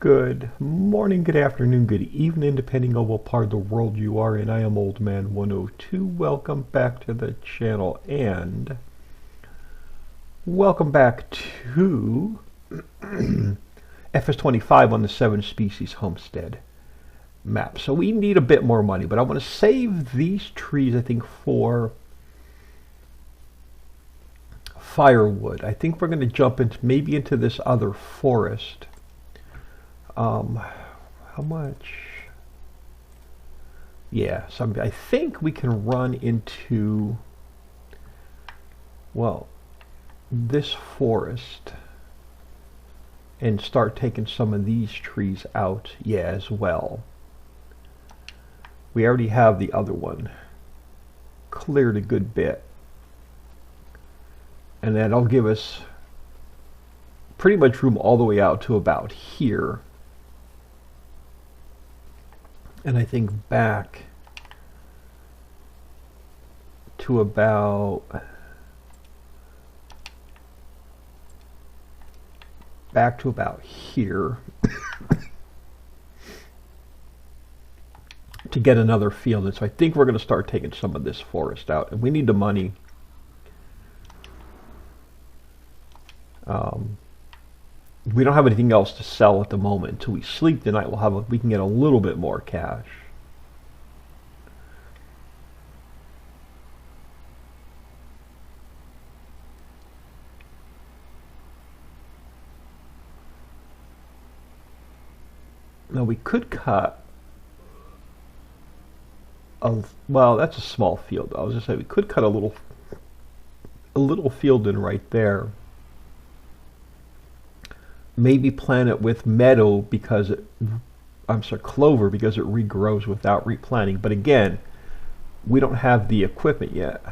Good morning, good afternoon, good evening, depending on what part of the world you are in. I am Old Man 102. Welcome back to the channel and welcome back to FS25 on the 7 species homestead map. So we need a bit more money, but I want to save these trees, I think, for firewood. I think we're going to jump into this other forest. How much? Yeah, so I think we can run into, well, this forest and start taking some of these trees out, yeah, as well. We already have the other one cleared a good bit, and that'll give us pretty much room all the way out to about here. And I think back to about here to get another field. And so I think we're going to start taking some of this forest out, and we need the money. We don't have anything else to sell at the moment. Until we sleep tonight, we can get a little bit more cash. Now we could cut well, that's a small field. I was just saying we could cut a little field in right there. Maybe plant it with meadow because clover, because it regrows without replanting. But again, we don't have the equipment yet.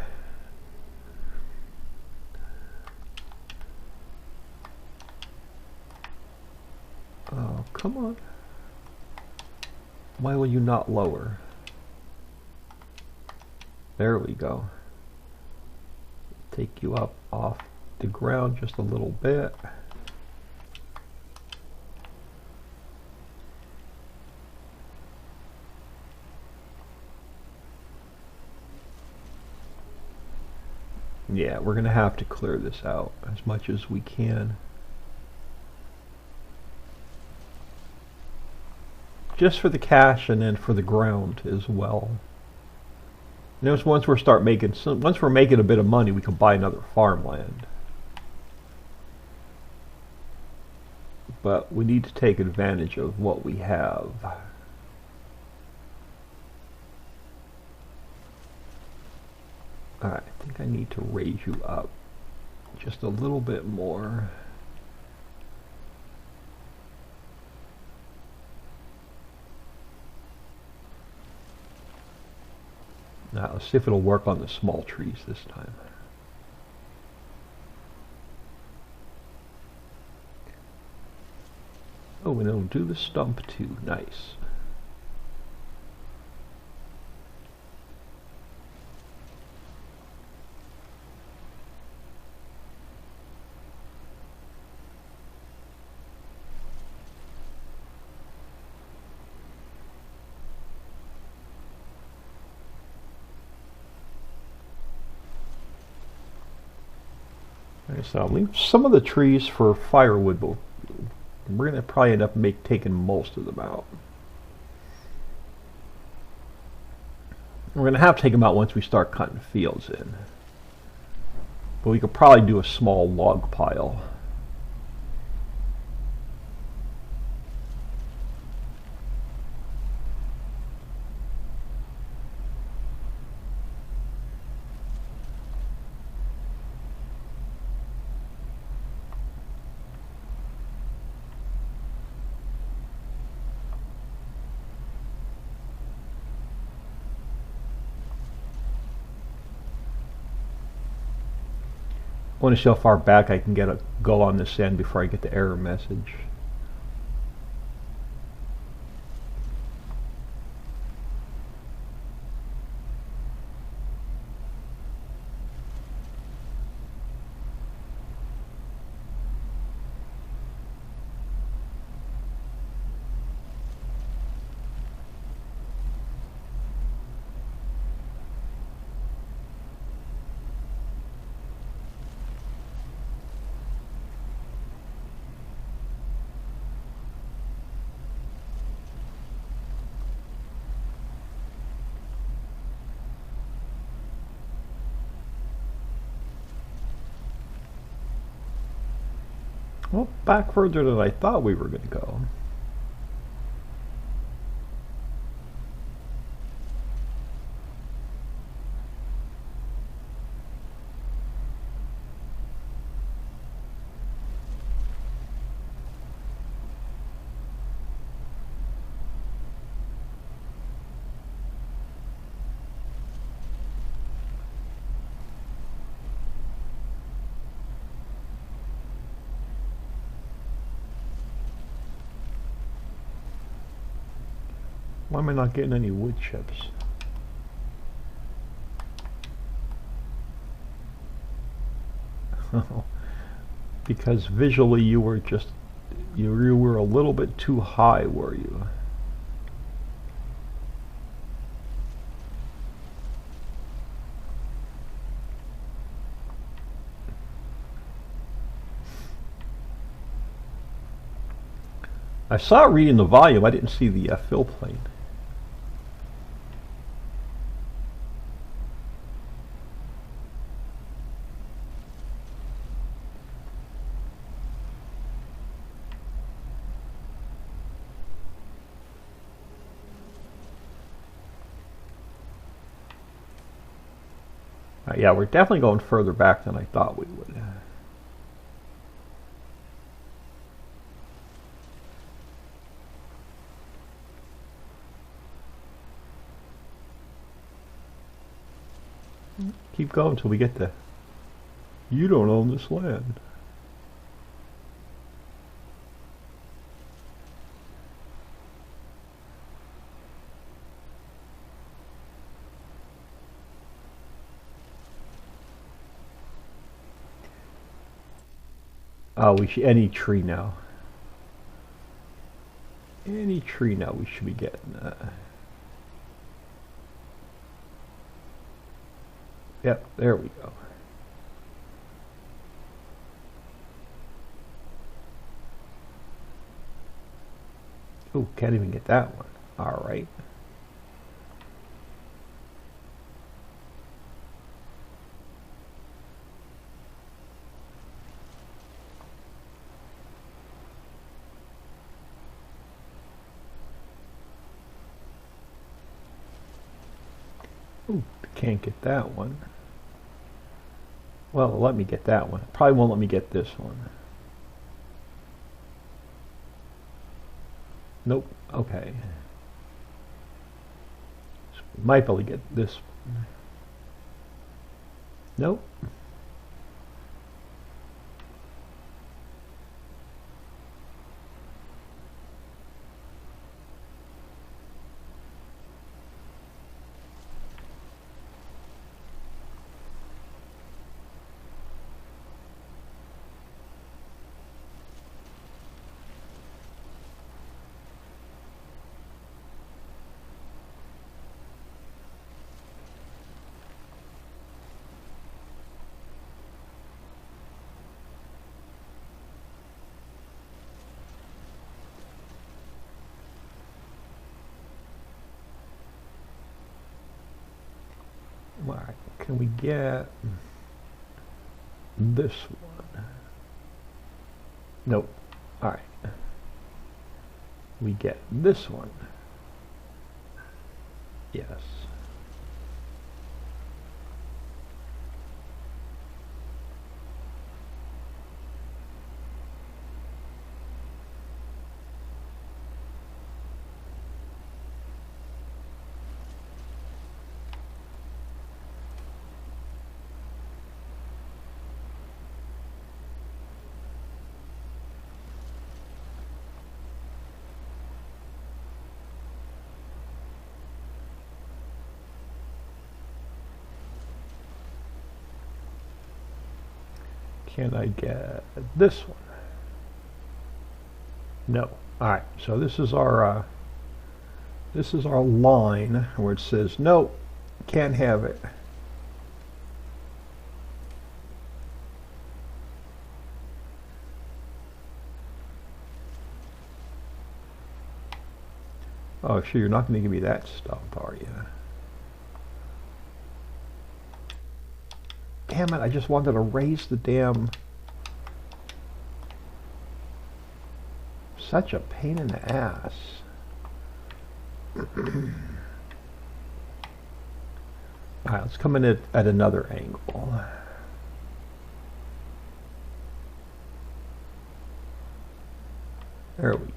Oh, come on. Why will you not lower? There we go. Take you up off the ground just a little bit. Yeah, we're going to have to clear this out as much as we can. Just for the cash and then for the ground as well. You know, once we're making a bit of money, we can buy another farmland. But we need to take advantage of what we have. Alright, I think I need to raise you up just a little bit more. Now, let's see if it'll work on the small trees this time. Oh, and it'll do the stump too. Nice. So I'll leave some of the trees for firewood, but we're going to probably end up taking most of them out. We're going to have to take them out once we start cutting fields in. But we could probably do a small log pile. I want to see how far back I can go on this end before I get the error message. Well, back further than I thought we were going to go. Why am I not getting any wood chips? Because visually you were just, you were a little bit too high, were you? I saw it reading the volume, I didn't see the fill plane. Yeah, we're definitely going further back than I thought we would. Keep going until we get to, you don't own this land. Oh, we should, any tree now. Any tree now we should be getting that. Yep, there we go. Oh, can't even get that one. All right. Ooh, can't get that one. Well, let me get that one. Probably won't let me get this one. Nope. Okay. Might be able to get this one. Nope. Alright, can we get this one? Nope. Alright. We get this one. Yes. Can I get this one? No. All right. So this is our line where it says no, can't have it. Oh, sure, you're not going to give me that stuff, are you? Damn it, I just wanted to raise the damn... such a pain in the ass. Alright, let's come in at another angle. There we go.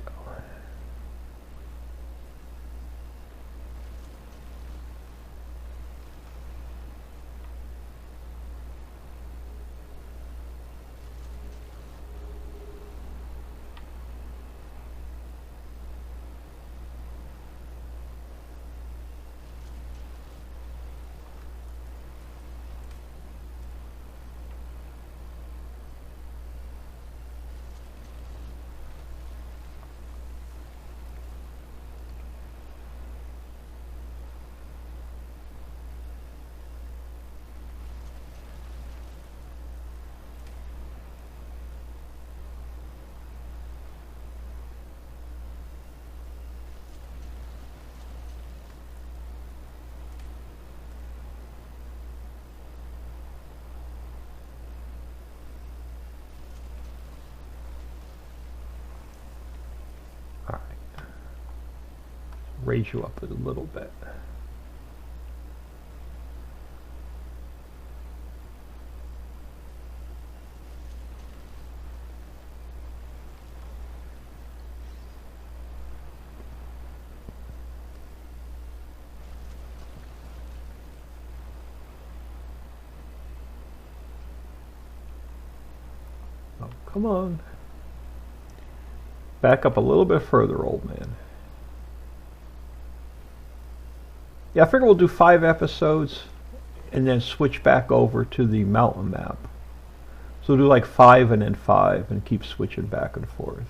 Raise you up a little bit. Oh, come on. Back up a little bit further, old man. Yeah, I figure we'll do 5 episodes and then switch back over to the mountain map. So we'll do like 5 and then 5 and keep switching back and forth.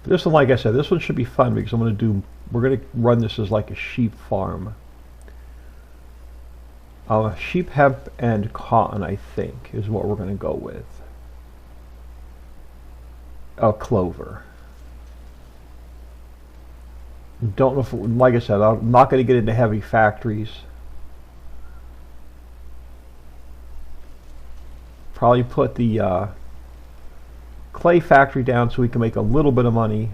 This one, like I said, this one should be fun because we're going to run this as like a sheep farm. Sheep, hemp, and cotton, I think, is what we're going to go with. Clover. Don't know if, like I said, I'm not going to get into heavy factories. Probably put the clay factory down so we can make a little bit of money.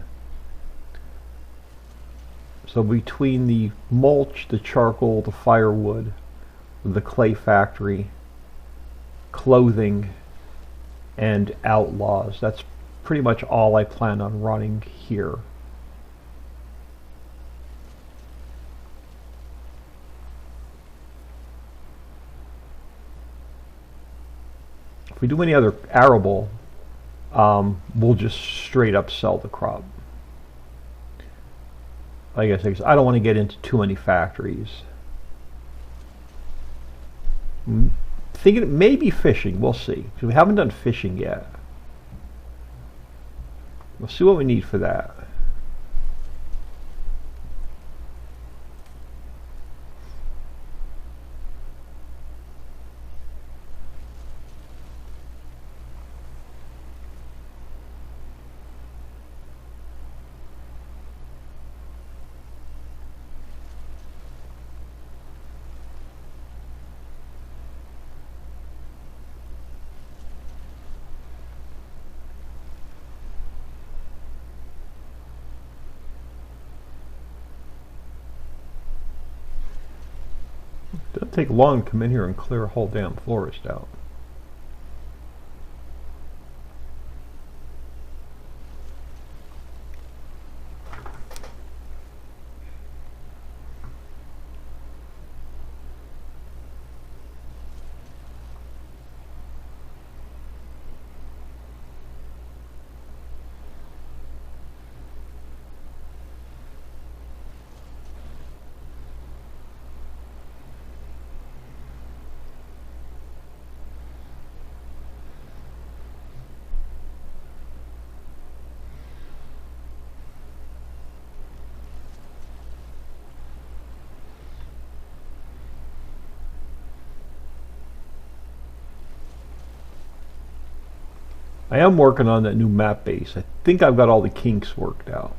So between the mulch, the charcoal, the firewood, the clay factory, clothing, and outlaws. That's pretty much all I plan on running here. If we do any other arable, we'll just straight up sell the crop. Like I said, I don't want to get into too many factories. Thinking maybe fishing, we'll see. Because we haven't done fishing yet. We'll see what we need for that. It doesn't take long to come in here and clear a whole damn forest out. I am working on that new map base. I think I've got all the kinks worked out.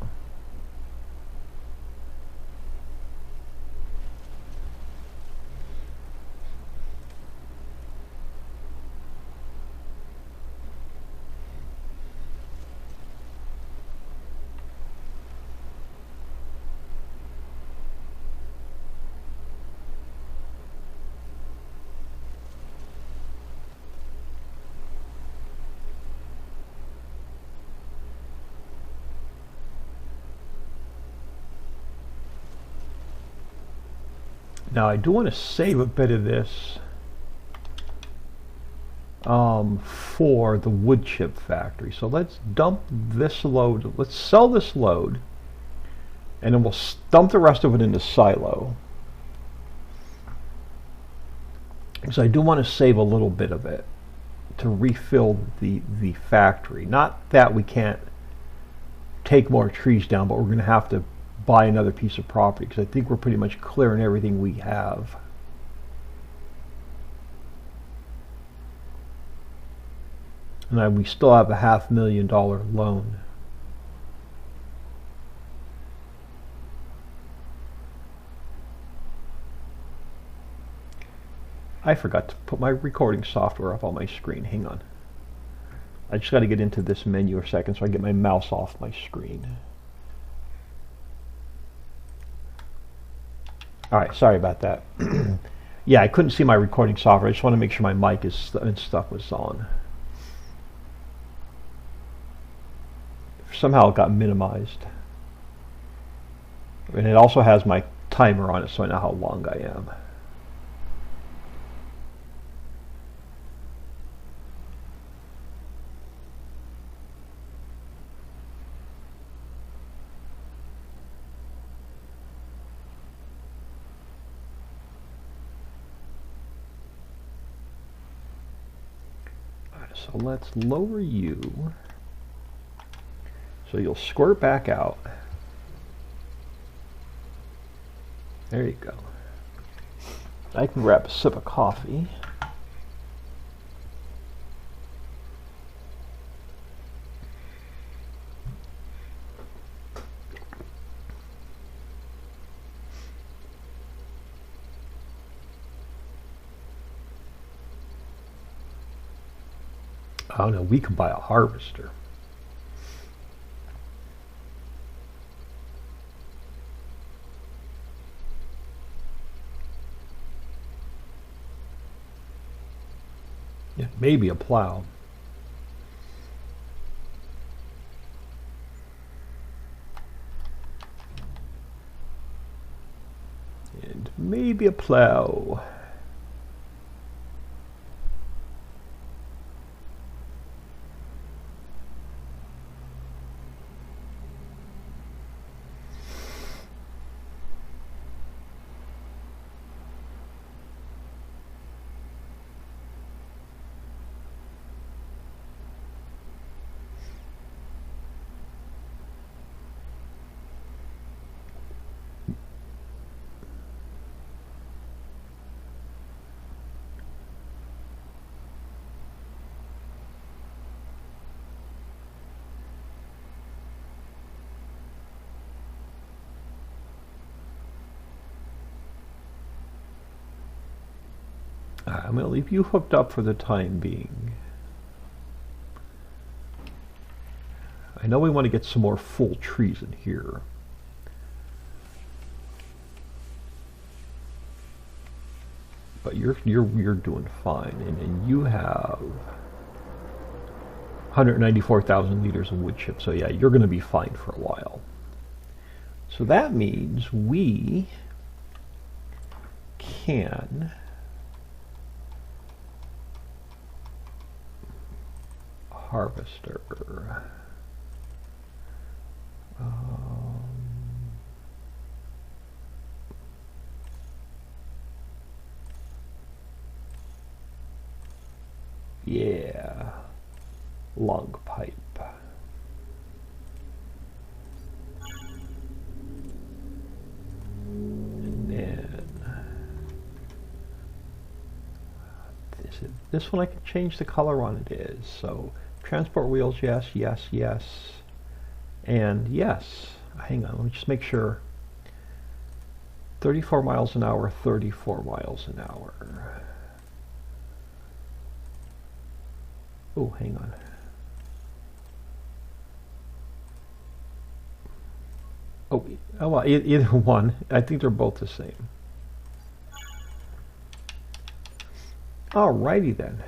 Now I do want to save a bit of this for the wood chip factory. So let's dump this load. Let's sell this load, and then we'll dump the rest of it into silo. Because I do want to save a little bit of it to refill the factory. Not that we can't take more trees down, but we're going to have to buy another piece of property because I think we're pretty much clearing everything we have. And we still have a $500,000 loan. I forgot to put my recording software up on my screen. Hang on. I just got to get into this menu a second so I get my mouse off my screen. Alright, sorry about that. Yeah, I couldn't see my recording software. I just want to make sure my mic and stuff was on. Somehow it got minimized. And it also has my timer on it so I know how long I am. So let's lower you so you'll squirt back out. There you go. I can grab a sip of coffee. Oh no, we can buy a harvester. Yeah, maybe a plow. And maybe a plow. I'm going to leave you hooked up for the time being. I know we want to get some more full trees in here. But you're doing fine, and you have 194,000 liters of wood chip. So yeah, you're going to be fine for a while. So that means we can harvester. Yeah, long pipe. And then this one I can change the color on it is. So transport wheels, yes, yes, yes, and yes. Hang on, let me just make sure. 34 miles an hour, 34 miles an hour. Oh, hang on. Oh, well, either one. I think they're both the same. Alrighty then.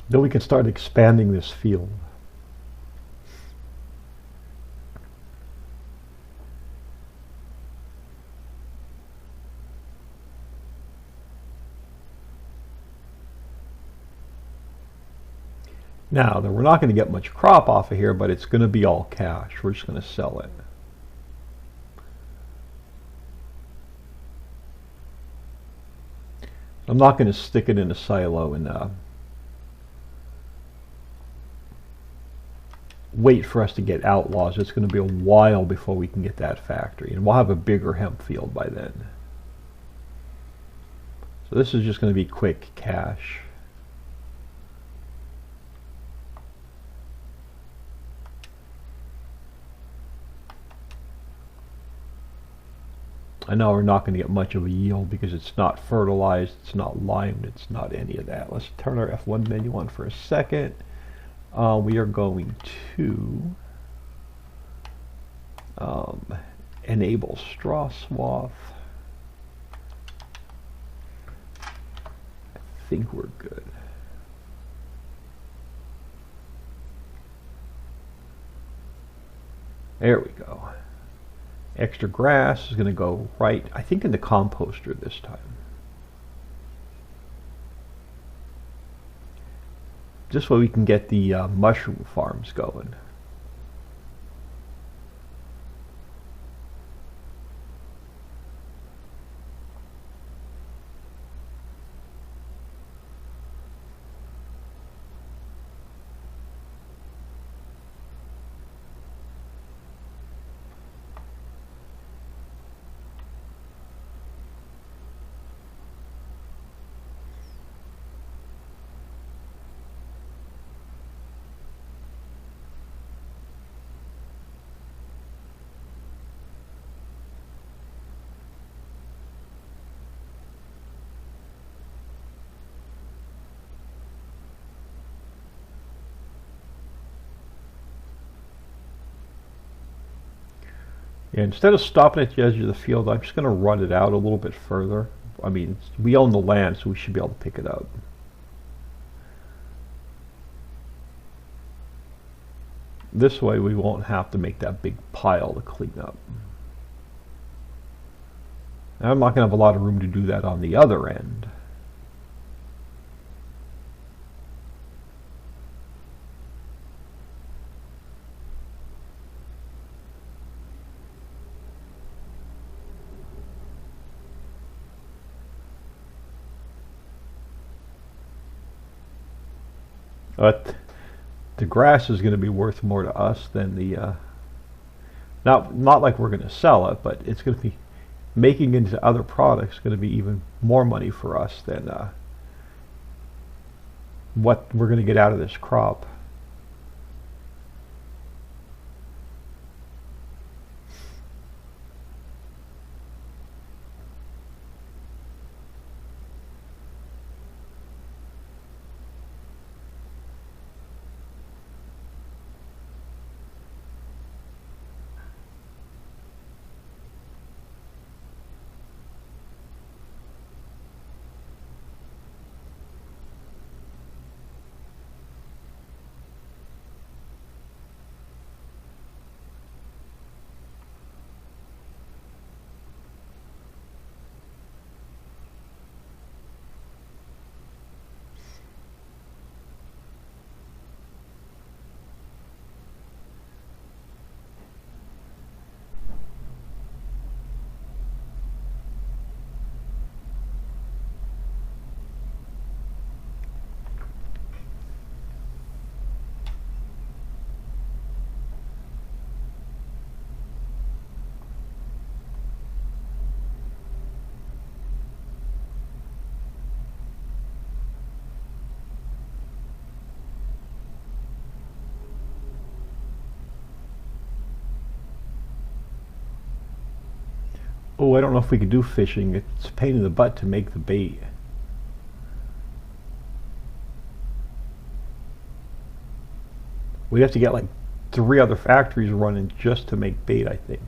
Then we can start expanding this field. Now, we're not going to get much crop off of here, but it's going to be all cash. We're just going to sell it. I'm not going to stick it in a silo and wait for us to get outlaws. It's going to be a while before we can get that factory, and we'll have a bigger hemp field by then. So this is just going to be quick cash. I know we're not going to get much of a yield because it's not fertilized, it's not limed, it's not any of that. Let's turn our F1 menu on for a second. We are going to enable straw swath. I think we're good. There we go. Extra grass is going to go right, I think, in the composter this time. Just so we can get the mushroom farms going. Yeah, instead of stopping at the edge of the field, I'm just going to run it out a little bit further. I mean, we own the land, so we should be able to pick it up. This way we won't have to make that big pile to clean up. And I'm not going to have a lot of room to do that on the other end. But the grass is going to be worth more to us than the not like we're going to sell it, but it's going to be making into other products going to be even more money for us than what we're going to get out of this crop. Oh, I don't know if we could do fishing. It's a pain in the butt to make the bait. We'd have to get like 3 other factories running just to make bait, I think.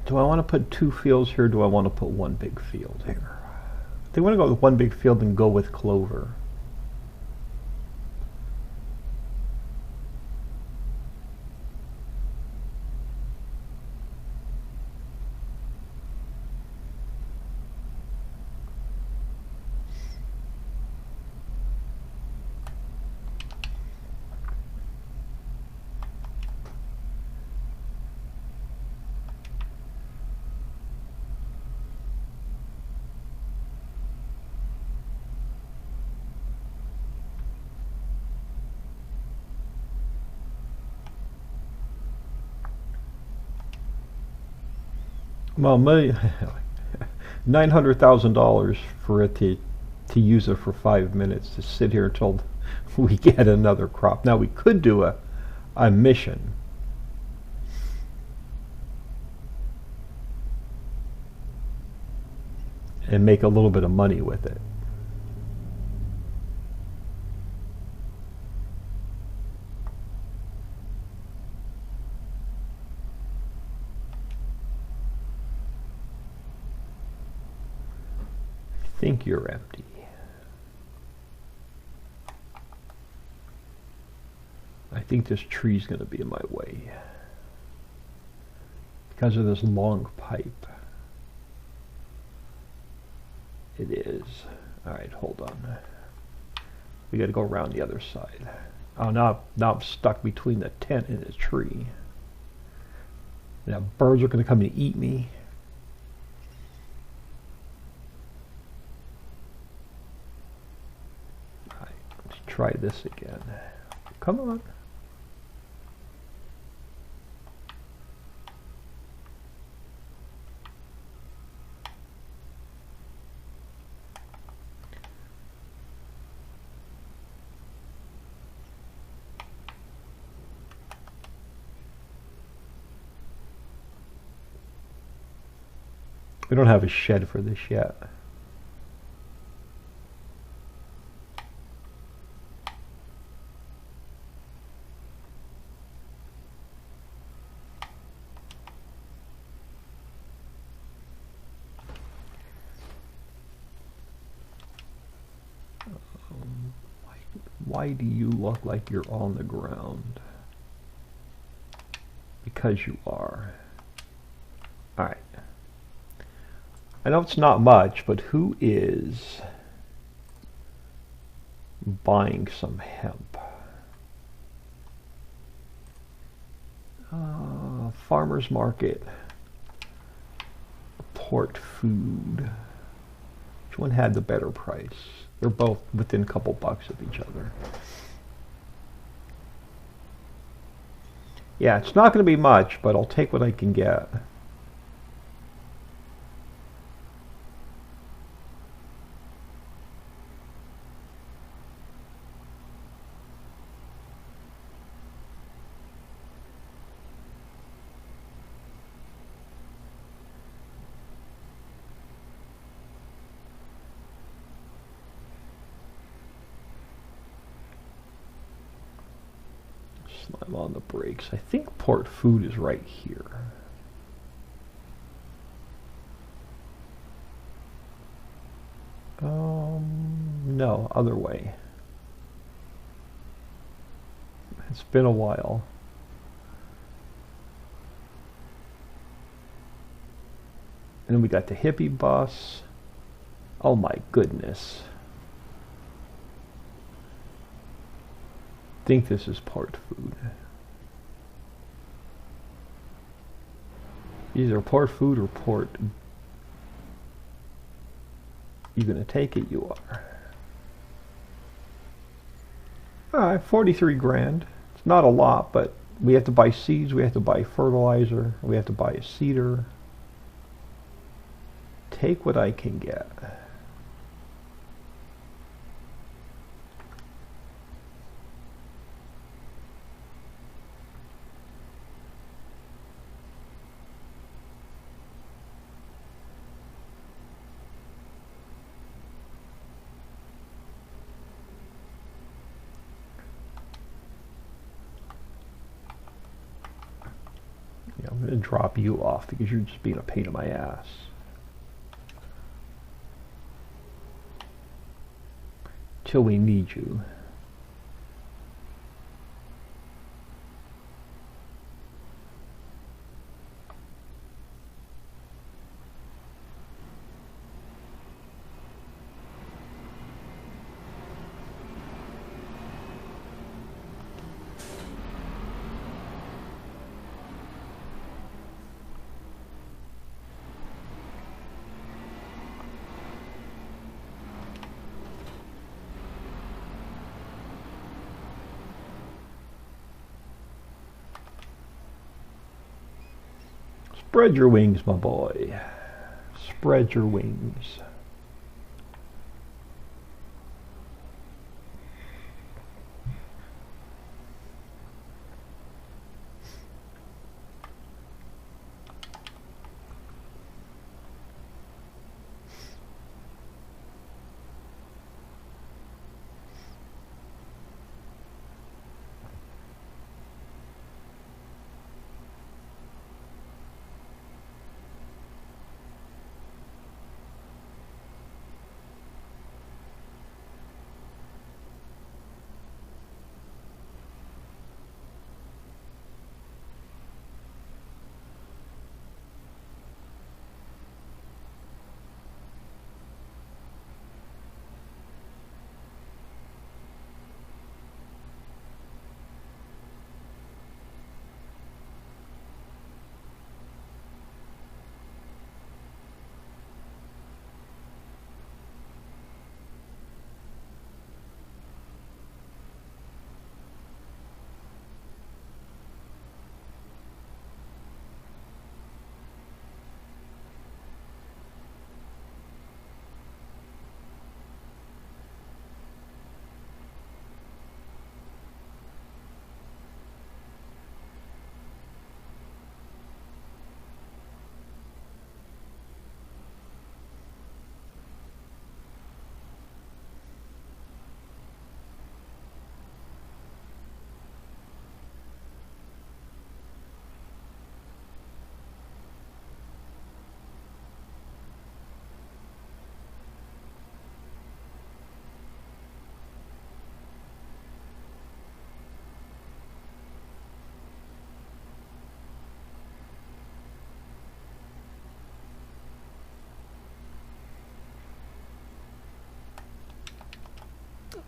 Do I want to put 2 fields here? Or do I want to put 1 big field here? If they want to go with 1 big field, then go with clover. Well, $900,000 for it to use it for 5 minutes to sit here until we get another crop. Now we could do a mission. And make a little bit of money with it. I think you're empty. I think this tree's going to be in my way because of this long pipe. It is. Alright, hold on. We got to go around the other side. Oh, now I'm stuck between the tent and the tree. Now birds are going to come and eat me. Alright, let's try this again. Come on. We don't have a shed for this yet. Why do you look like you're on the ground? Because you are. All right. I know it's not much, but who is buying some hemp? Farmer's market. Port food. Which one had the better price? They're both within a couple bucks of each other. Yeah, it's not going to be much, but I'll take what I can get. Slam on the brakes. I think port food is right here. No, other way. It's been a while. And then we got the hippie bus. Oh my goodness. I think this is port food. Either port food or port. You gonna take it? You are. Alright, 43 grand. It's not a lot, but we have to buy seeds, we have to buy fertilizer, we have to buy a seeder. Take what I can get. I'm going to drop you off because you're just being a pain in my ass. Till we need you. Spread your wings, my boy. Spread your wings.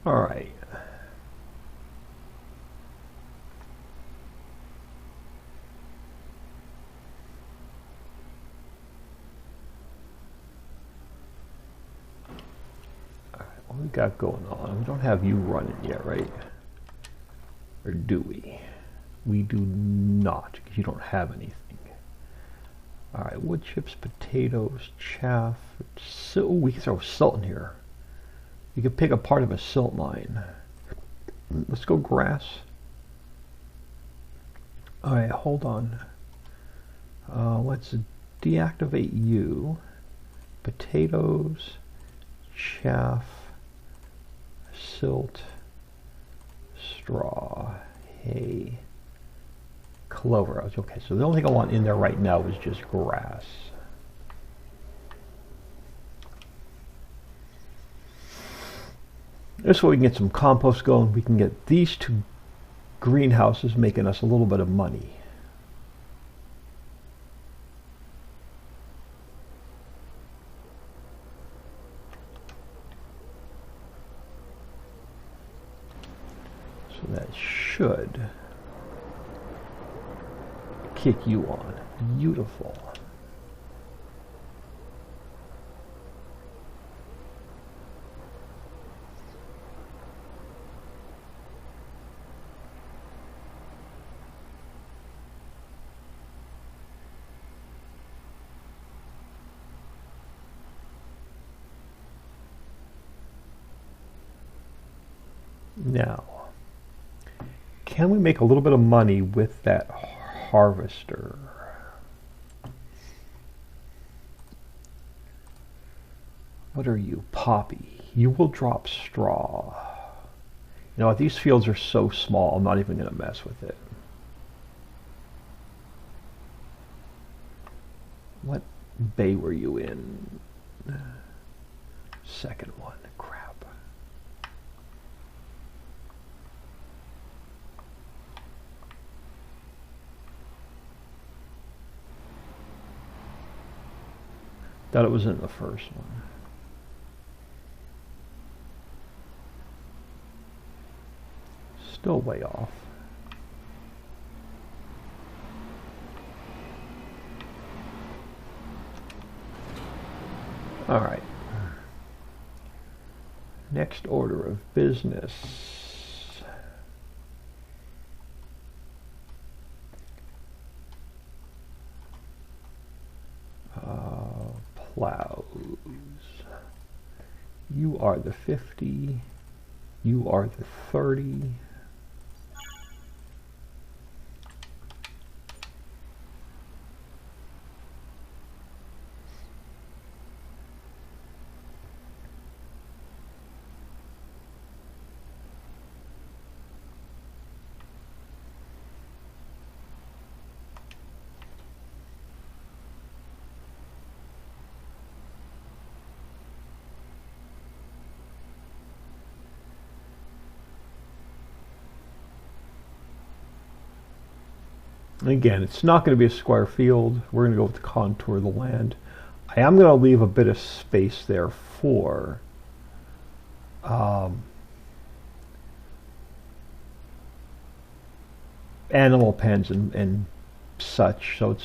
All right. What we got going on? We don't have you running yet, right? Or do we? We do not, because you don't have anything. All right, wood chips, potatoes, chaff. Oh, we can throw silt in here. You can pick a part of a silt mine. Let's go grass. All right, hold on. Let's deactivate you. Potatoes, chaff, silt, straw, hay, clover. Okay, so the only thing I want in there right now is just grass. This way we can get some compost going. We can get these two greenhouses making us a little bit of money. So that should kick you on. Beautiful. Now, can we make a little bit of money with that harvester? What are you? Poppy. You will drop straw. You know what? These fields are so small, I'm not even going to mess with it. What bay were you in? Second one. Crap. Thought it was in the first one. Still way off. All right. Next order of business. Plows. You are the 50. You are the 30. Again, it's not going to be a square field. We're going to go with the contour of the land. I am going to leave a bit of space there for animal pens and such. So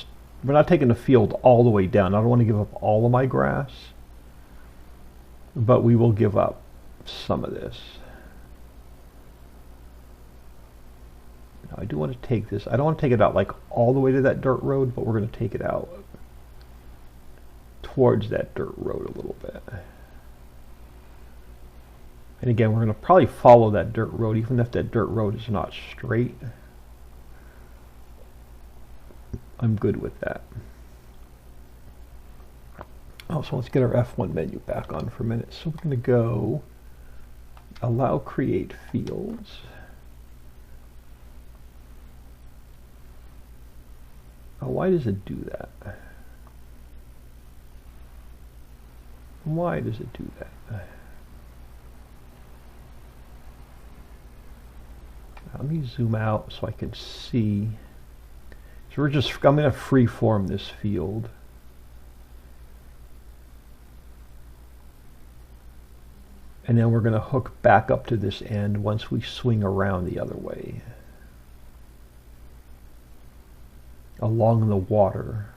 we're not taking the field all the way down. I don't want to give up all of my grass, but we will give up some of this. I do want to take this. I don't want to take it out like all the way to that dirt road, but we're going to take it out towards that dirt road a little bit. And again, we're going to probably follow that dirt road, even if that dirt road is not straight. I'm good with that. Oh, so let's get our F1 menu back on for a minute. So we're going to go allow create fields. Oh, why does it do that? Why does it do that? Let me zoom out so I can see. So I'm going to freeform this field. And then we're going to hook back up to this end once we swing around the other way. Along the water.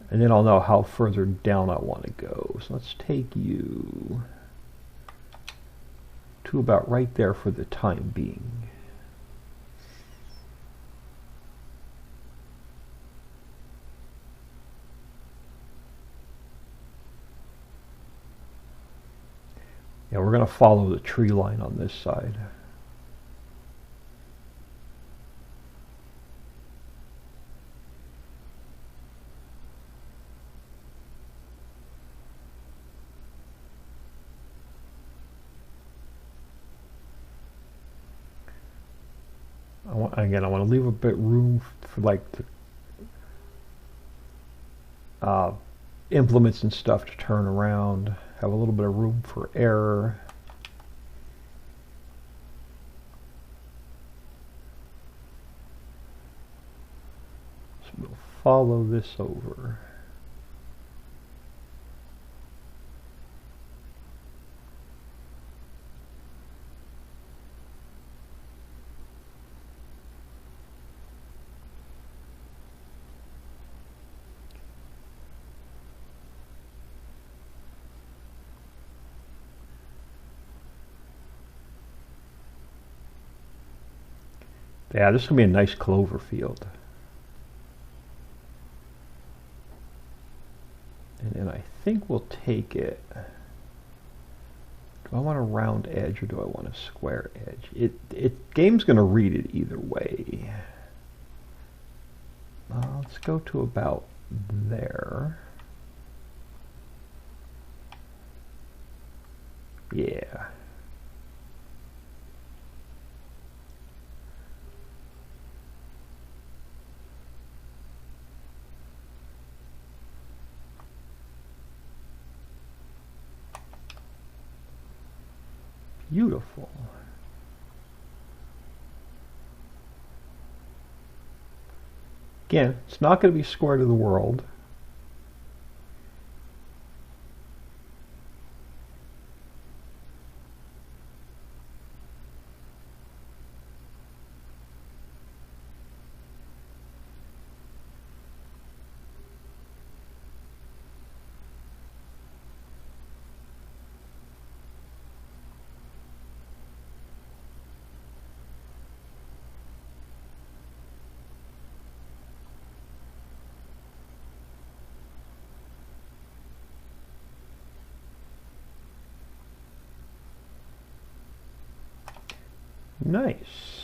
And then I'll know how further down I want to go. So let's take you to about right there for the time being. Yeah, we're going to follow the tree line on this side. Again, I want to leave a bit room for like the implements and stuff to turn around. Have a little bit of room for error. So we'll follow this over. Yeah, this is going to be a nice clover field. And then I think we'll take it. Do I want a round edge or do I want a square edge? Game's going to read it either way. Let's go to about there. Yeah. Beautiful. Again, it's not going to be square to the world. Nice.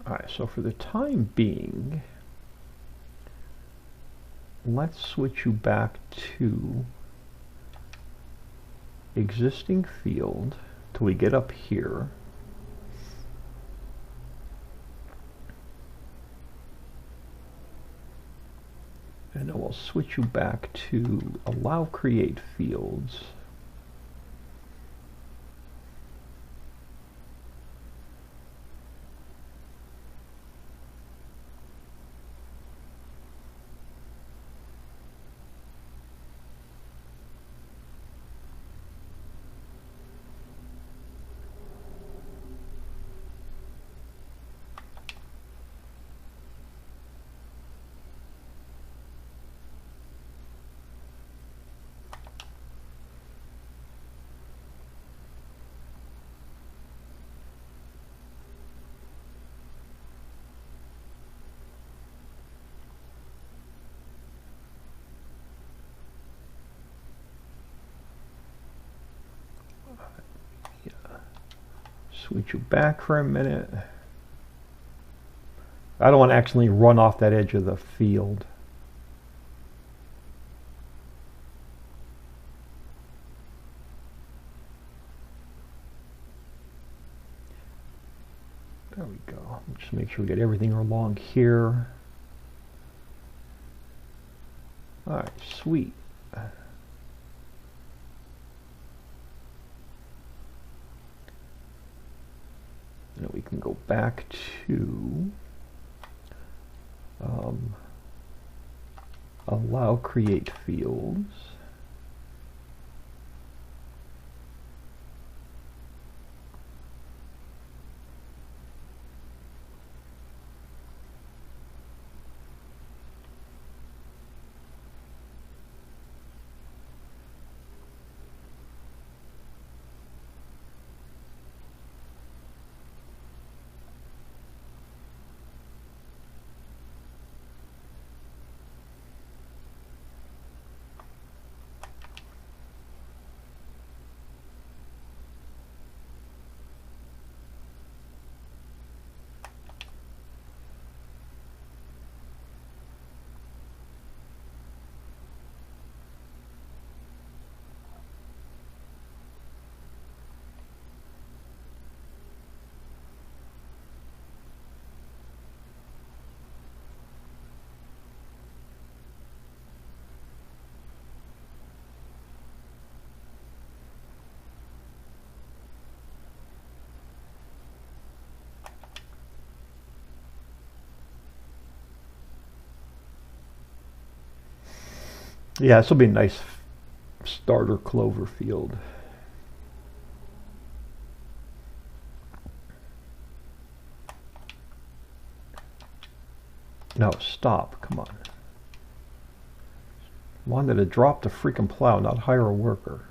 Alright, so for the time being, let's switch you back to existing field till we get up here. And then we'll switch you back to allow create fields. Switch you back for a minute. I don't want to accidentally run off that edge of the field. There we go. Just make sure we get everything along here. Alright, sweet. Now we can go back to allow create fields. Yeah, this will be a nice starter clover field. No, stop. Come on. Wanted to drop the freaking plow, not hire a worker.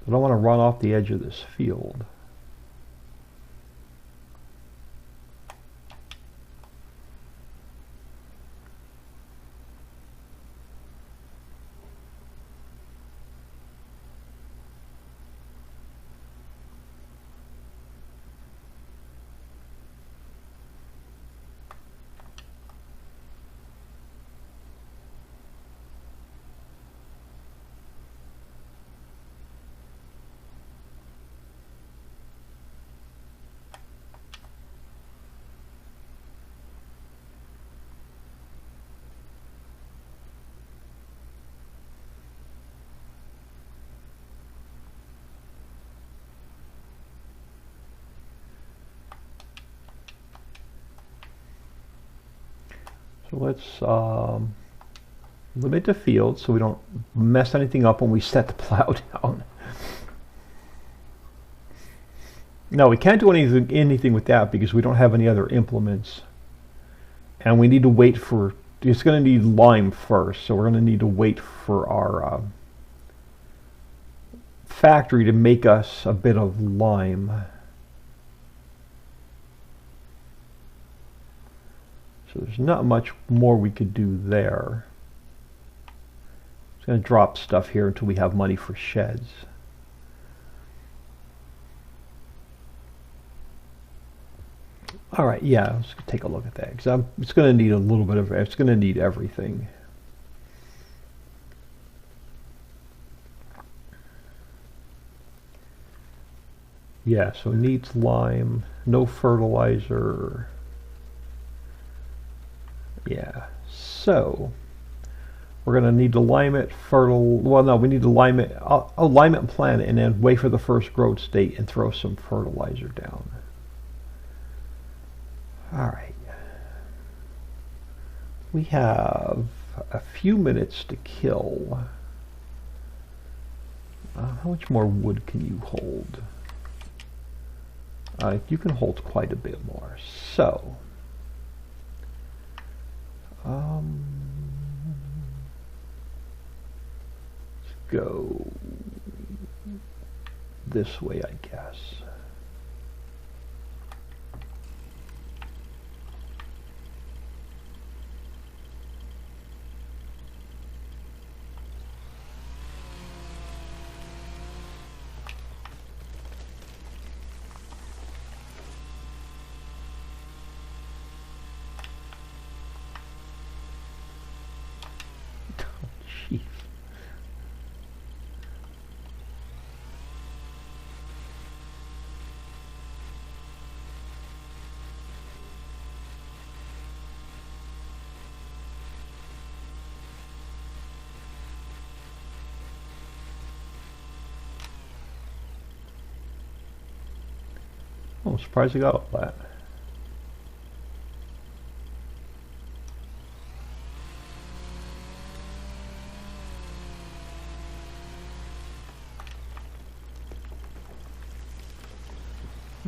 I don't want to run off the edge of this field. So let's limit the field so we don't mess anything up when we set the plow down. No, we can't do anything with that because we don't have any other implements. And we need to wait for, it's going to need lime first, so we're going to need to wait for our factory to make us a bit of lime. So there's not much more we could do there. It's going to drop stuff here until we have money for sheds. All right, yeah, let's take a look at that because it's going to need a little bit of, it's going to need everything. Yeah, so it needs lime, no fertilizer. Yeah, so we're going to need to lime it, well, no, we need to lime it, lime it and plant it, and then wait for the first growth state and throw some fertilizer down. All right. We have a few minutes to kill. How much more wood can you hold? You can hold quite a bit more. So, let's go this way, I guess. Oh, I'm surprised I got all that.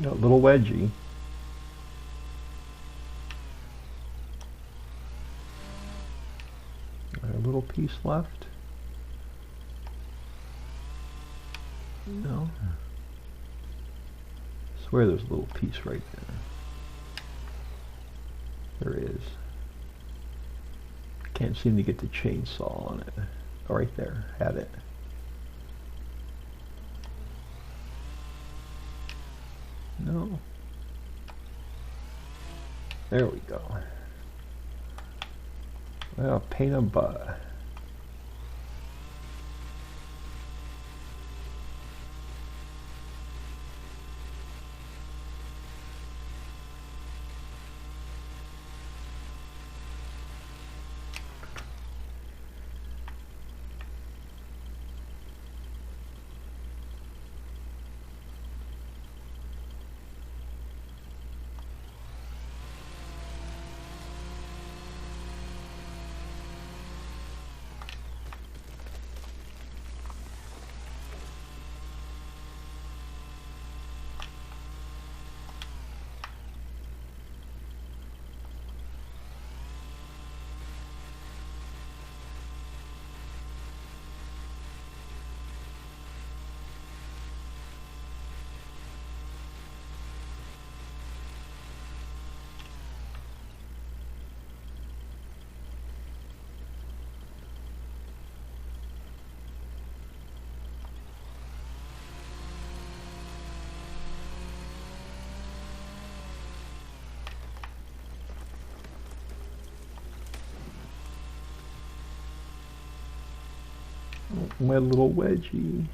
Got a little wedgie. A little piece left. No. I swear there's a little piece right there. There is. Can't seem to get the chainsaw on it. Oh, right there. Had it. No. There we go. Well, pain in the butt. My little wedgie.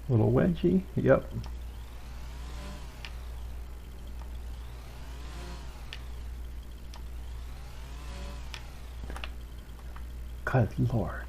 Little wedgie, yep. Good Lord.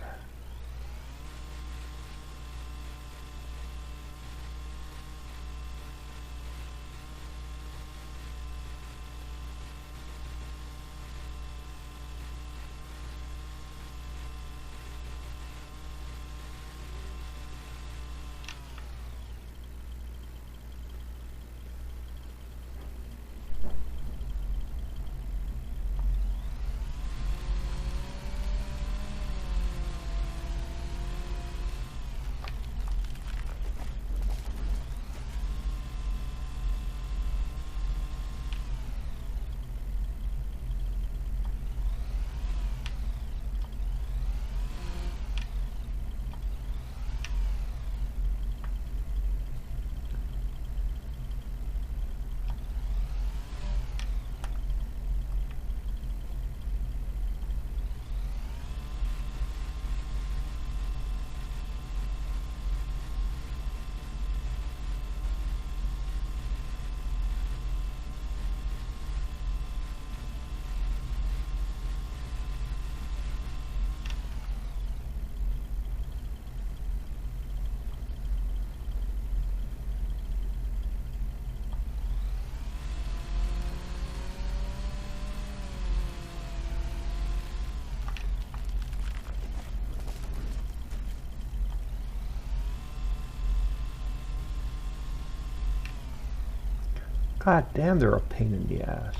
God damn, they're a pain in the ass.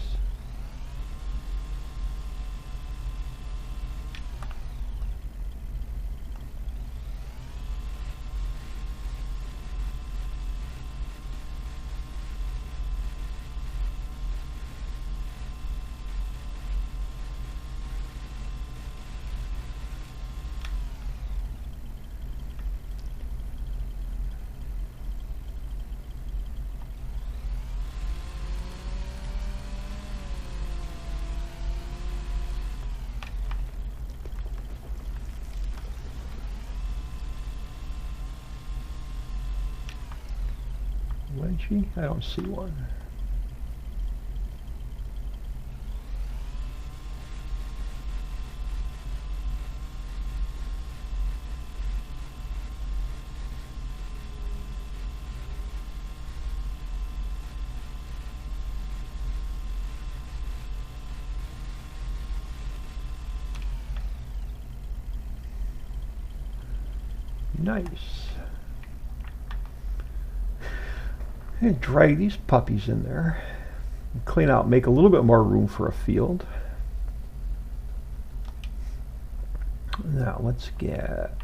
Wedgie? I don't see one. Nice. And drag these puppies in there. Clean out, make a little bit more room for a field. Now let's get...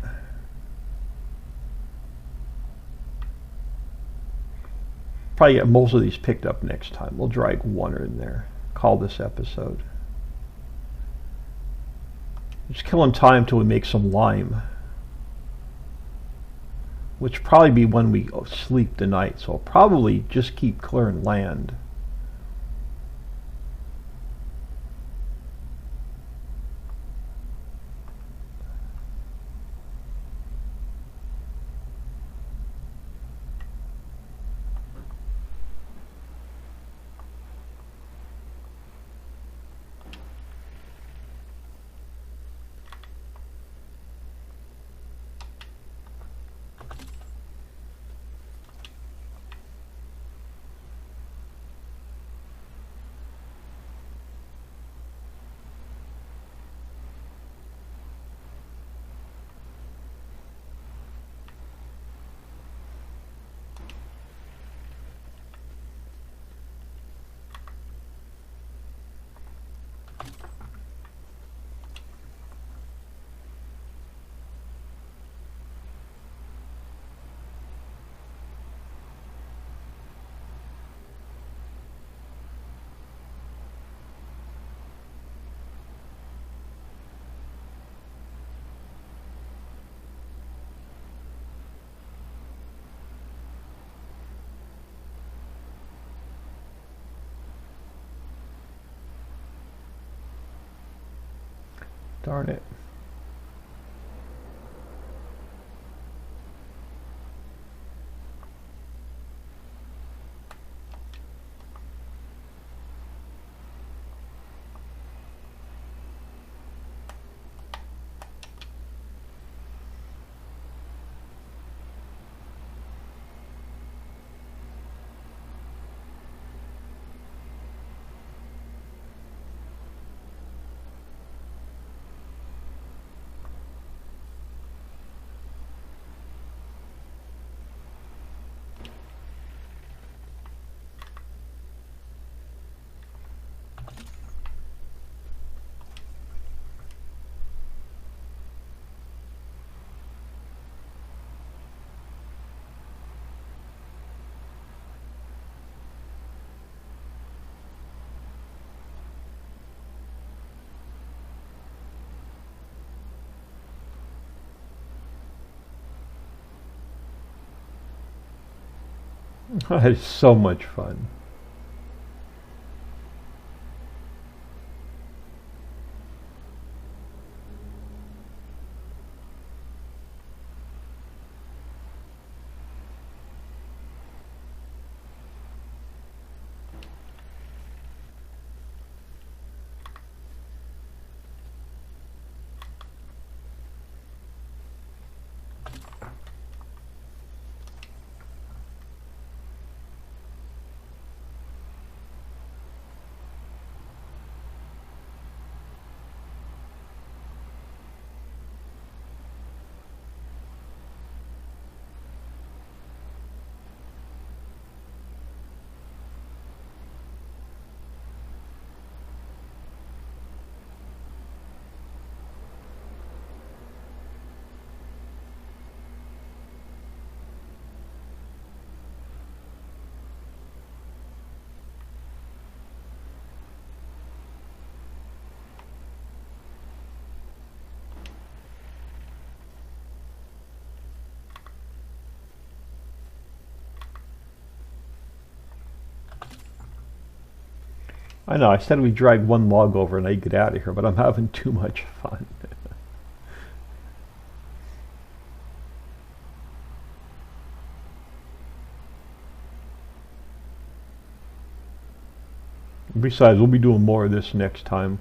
Probably get most of these picked up next time. We'll drag one in there. Call this episode. Just killing time until we make some lime. Which will probably be when we sleep tonight, so I'll probably just keep clearing land. Darn it. That is so much fun. I know, I said we drag one log over and I get out of here, but I'm having too much fun. Besides, we'll be doing more of this next time.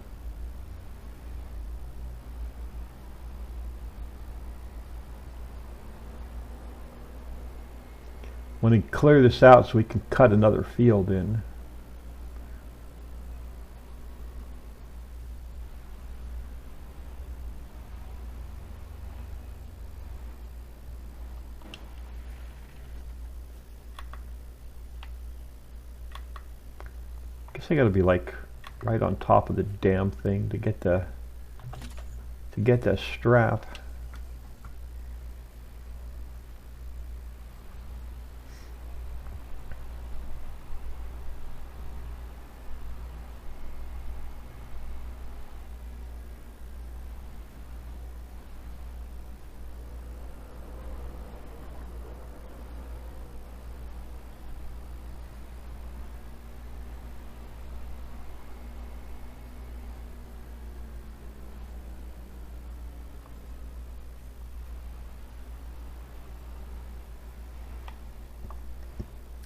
When we clear this out so we can cut another field in. I gotta be like right on top of the damn thing to get the strap.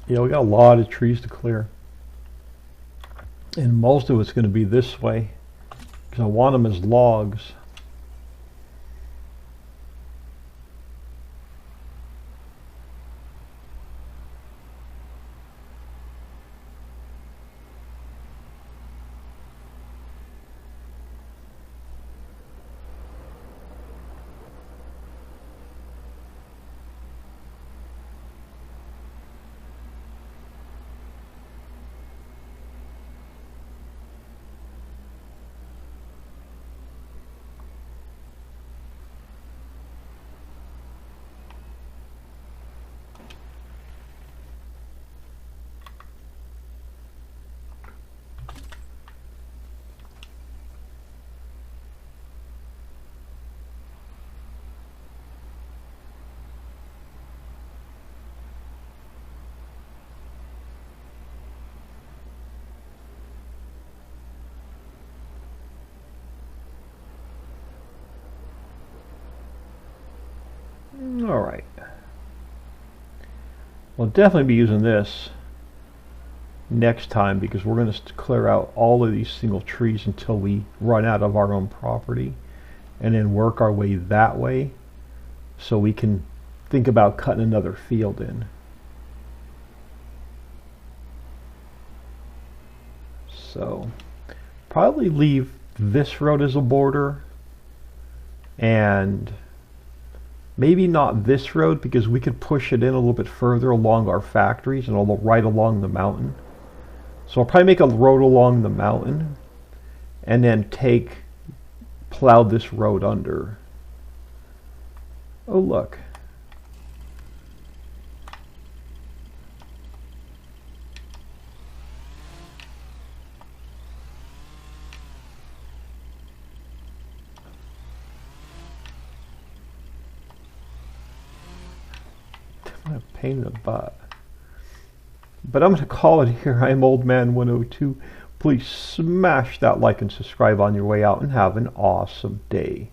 Yeah, we got a lot of trees to clear. And most of it's going to be this way, because I want them as logs. Alright. We'll definitely be using this next time because we're going to clear out all of these single trees until we run out of our own property, and then work our way that way so we can think about cutting another field in. So probably leave this road as a border, and maybe not this road because we could push it in a little bit further along our factories and right along the mountain. So I'll probably make a road along the mountain and then plow this road under. Oh look. A pain in the butt. But I'm going to call it here. I'm Old Man 102. Please smash that like and subscribe on your way out and have an awesome day.